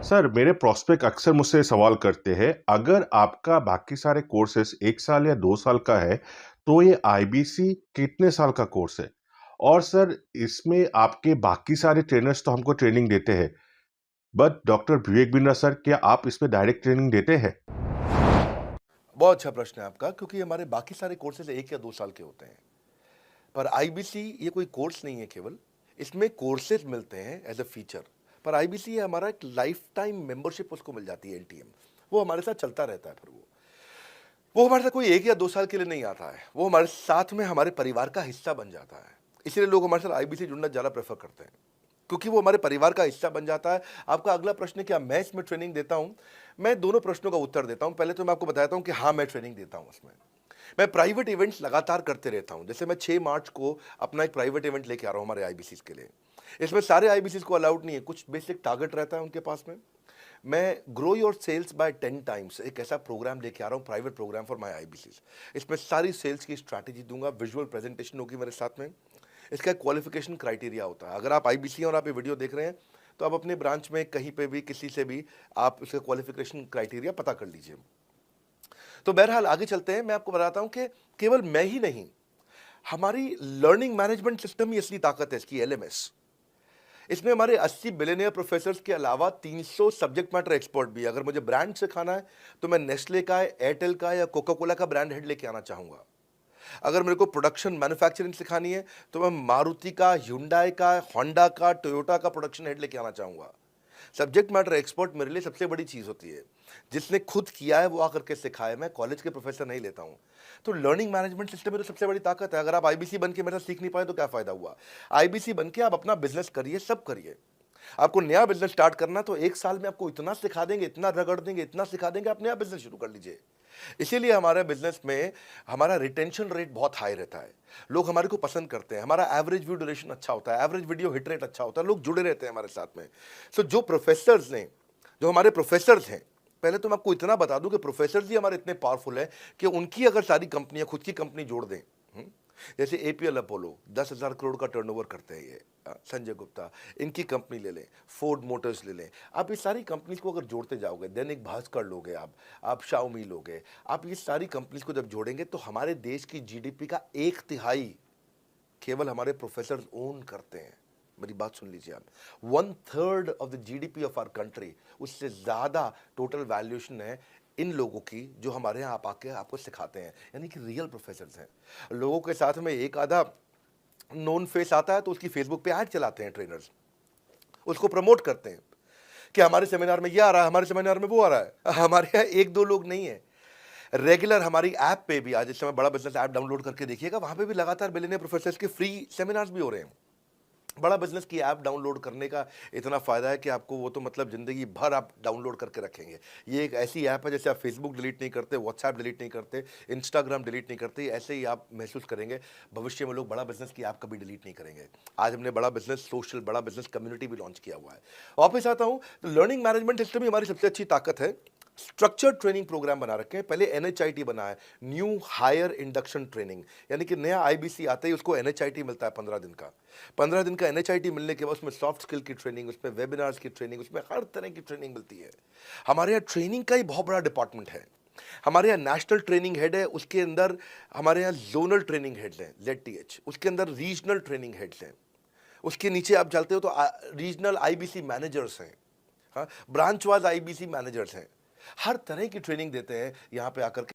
Sir, मेरे prospect अक्सर मुझसे सवाल करते हैं, अगर आपका बाकी सारे कोर्सेज़ 1 साल या 2 साल का है, तो ये आईबीसी कितने साल का कोर्स है? और सर, इसमें आपके बाकी सारे ट्रेनर्स तो हमको ट्रेनिंग देते हैं, but doctor Vivek Bindra sir, क्या आप इसमें डायरेक्ट ट्रेनिंग देते हैं? बहुत अच्छा प्रश्न है आपका क्योंकि हमारे बाकी सारे कोर्सेज 1 या 2 साल के होते हैं। पर आईबीसी ये कोई कोर्स नहीं है केवल, इसमें कोर्सेज मिलते हैं एज़ अ फीचर। पर आईबीसी ये हमारा एक लाइफ टाइम मेंबरशिप उसको मिल जाती है एलटीएम। वो हमारे साथ चलता रहता है फिर वो हमारे साथ कोई 1 या 2 साल के लिए नहीं आता है। वो हमारे साथ में हमारे परिवार का हिस्सा बन जाता है। इसीलिए लोग हमारे साथ आईबीसी जुड़ना ज़्यादा प्रेफ़र करते हैं, क्योंकि वो हमारे परिवार का हिस्सा बन जाता है। आपका अगला प्रश्न है क्या मैं इसमें ट्रेनिंग देता हूँ? मैं दोनों प्रश्नों का उत्तर देता हूँ। पहले तो मैं आपको बताता हूँ कि हाँ, मैं ट्रेनिंग देता हूँ उसमें। मैं प्राइवेट इवेंट्स लगातार करते रहता हूँ। जैसे मैं 6 मार्च को अपना एक प्राइवेट इवेंट लेके आ रहा हूँ हमारे आईबीसीज़ के लिए। इसमें सारे आईबीसीज़ को अलाउड नहीं है, कुछ बेसिक टारगेट रहता है उनके पास में। मैं grow your sales by 10 times एक ऐसा प्रोग्राम लेके आ रहा हूँ, private programme for my IBCs. इसमें सारी सेल्स की स्ट्रैटेजी दूंगा, विजुअल प्रेजेंटेशन होगी मेरे साथ में। इसका एक क्वालिफिकेशन क्राइटेरिया होता है। अगर आप आईबीसी और आप ये वीडियो देख रहे हैं, तो आप अपने ब्रांच में कहीं पे भी किसी से भी आप इसका क्वालिफिकेशन क्राइटेरिया पता कर लीजिए। तो बहरहाल आगे चलते हैं। मैं आपको बताता हूं कि केवल मैं ही नहीं, हमारी लर्निंग मैनेजमेंट सिस्टम ही असली ताकत है इसकी, एलएमएस। इसमें हमारे 80 बिलियनियर प्रोफेसर्स के अलावा 300 सब्जेक्ट मैटर एक्सपर्ट भी है। अगर मुझे ब्रांड सिखाना है तो मैं नेस्ले का, एयरटेल का या कोका कोला का ब्रांड हेड लेके आना चाहूंगा। अगर मेरे को प्रोडक्शन मैन्युफैक्चरिंग सिखानी है तो मैं मारुति का, ह्युंडई का, होंडा का, टोयोटा का प्रोडक्शन हेड लेके आना चाहूंगा। सब्जेक्ट मैटर एक्सपर्ट मेरे लिए सबसे बड़ी चीज़ होती है। जिसने खुद किया है वो आकर के सिखाए। मैं कॉलेज के प्रोफेसर नहीं लेता हूँ। तो लर्निंग मैनेजमेंट सिस्टम में तो सबसे बड़ी ताकत है। अगर आप आईबीसी बन के मेरे साथ सीख नहीं पाए तो क्या फ़ायदा हुआ? आईबीसी बन के आप अपना बिजनेस करिए, सब करिए। आपको नया बिजनेस स्टार्ट करना तो 1 साल में आपको इतना सिखा देंगे, इतना रगड़ देंगे, इतना सिखा देंगे, आप नया बिजनेस शुरू कर लीजिए। इसीलिए हमारे बिजनेस में हमारा रिटेंशन रेट बहुत हाई रहता है। लोग हमारे को पसंद करते हैं। हमारा एवरेज व्यू ड्यूरेशन अच्छा होता है, एवरेज वीडियो हिट रेट अच्छा होता है, लोग जुड़े रहते हैं हमारे साथ में। सो जो प्रोफेसर्स ने, जो हमारे प्रोफेसर्स हैं, पहले तो मैं आपको इतना बता दूं कि प्रोफेसर्स ही हमारे इतने पावरफुल हैं कि उनकी अगर सारी कंपनियां खुद की कंपनी जोड़ दें, जैसे एपीएल अपोलो 10,000 करोड़ का टर्नओवर करते हैं ये, संजय गुप्ता, इनकी कंपनी ले लें, फोर्ड मोटर्स ले लें। आप ये सारी कंपनीज को अगर जोड़ते जाओगे, दैनिक भास्कर लोगे, आप शाओमी लोगे, आप ये सारी कंपनीज को जब जोड़ेंगे तो हमारे देश की जीडीपी का 1/3 केवल हमारे प्रोफेसर ओन करते हैं। मेरी बात सुन लीजिए आप, 1/3 of the GDP of our country, उससे ज्यादा टोटल वैल्यूएशन है इन लोगों की जो हमारे यहाँ आप आके आपको सिखाते हैं, यानी कि रियल प्रोफेसर्स हैं। लोगों के साथ में एक आधा नोन फेस आता है तो उसकी फेसबुक पे ऐड चलाते हैं ट्रेनर्स, उसको प्रमोट करते हैं कि हमारे सेमिनार में ये आ रहा है, हमारे सेमिनार में वो आ रहा है। हमारे यहाँ 1-2 लोग नहीं है, रेगुलर हमारी ऐप पे भी, आज इस समय बड़ा बिजनेस ऐप डाउनलोड करके देखिएगा, वहां पे भी लगातार बिलियनियर प्रोफेसर्स के फ्री सेमिनार्स भी हो रहे हैं। बड़ा बिजनेस की ऐप डाउनलोड करने का इतना फ़ायदा है कि आपको वो तो मतलब ज़िंदगी भर आप डाउनलोड करके रखेंगे। ये एक ऐसी ऐप है, जैसे आप फेसबुक डिलीट नहीं करते, व्हाट्सएप डिलीट नहीं करते, इंस्टाग्राम डिलीट नहीं करते, ऐसे ही आप महसूस करेंगे। भविष्य में लोग बड़ा बिजनेस की ऐप कभी डिलीट नहीं करेंगे। आज हमने बड़ा बिजनेस सोशल, बड़ा बिजनेस कम्युनिटी भी लॉन्च किया हुआ है। वापस आता हूँ, तो लर्निंग मैनेजमेंट सिस्टम ही हमारी सबसे अच्छी ताकत है। स्ट्रक्चर्ड ट्रेनिंग प्रोग्राम बना रखे हैं। पहले एनएचआईटी बना है, न्यू हायर इंडक्शन ट्रेनिंग, यानी कि नया आईबीसी आता है उसको एनएचआईटी मिलता है 15 दिन का। 15 दिन का एनएचआईटी मिलने के बाद उसमें सॉफ्ट स्किल की ट्रेनिंग, उसमें वेबिनार्स की ट्रेनिंग, उसमें हर तरह की ट्रेनिंग मिलती है। हमारे यहाँ ट्रेनिंग का ही बहुत बड़ा डिपार्टमेंट है। हमारे यहाँ नेशनल ट्रेनिंग हेड है, उसके अंदर हमारे यहाँ जोनल ट्रेनिंग हेड्स हैं, जेडटीएच, उसके अंदर रीजनल ट्रेनिंग हेड्स हैं, उसके नीचे आप चलते हो तो रीजनल आईबीसी मैनेजर्स हैं, हाँ, ब्रांच वाइज आईबीसी मैनेजर्स हैं। हर तरह की ट्रेनिंग देते हैं यहाँ पे आकर के।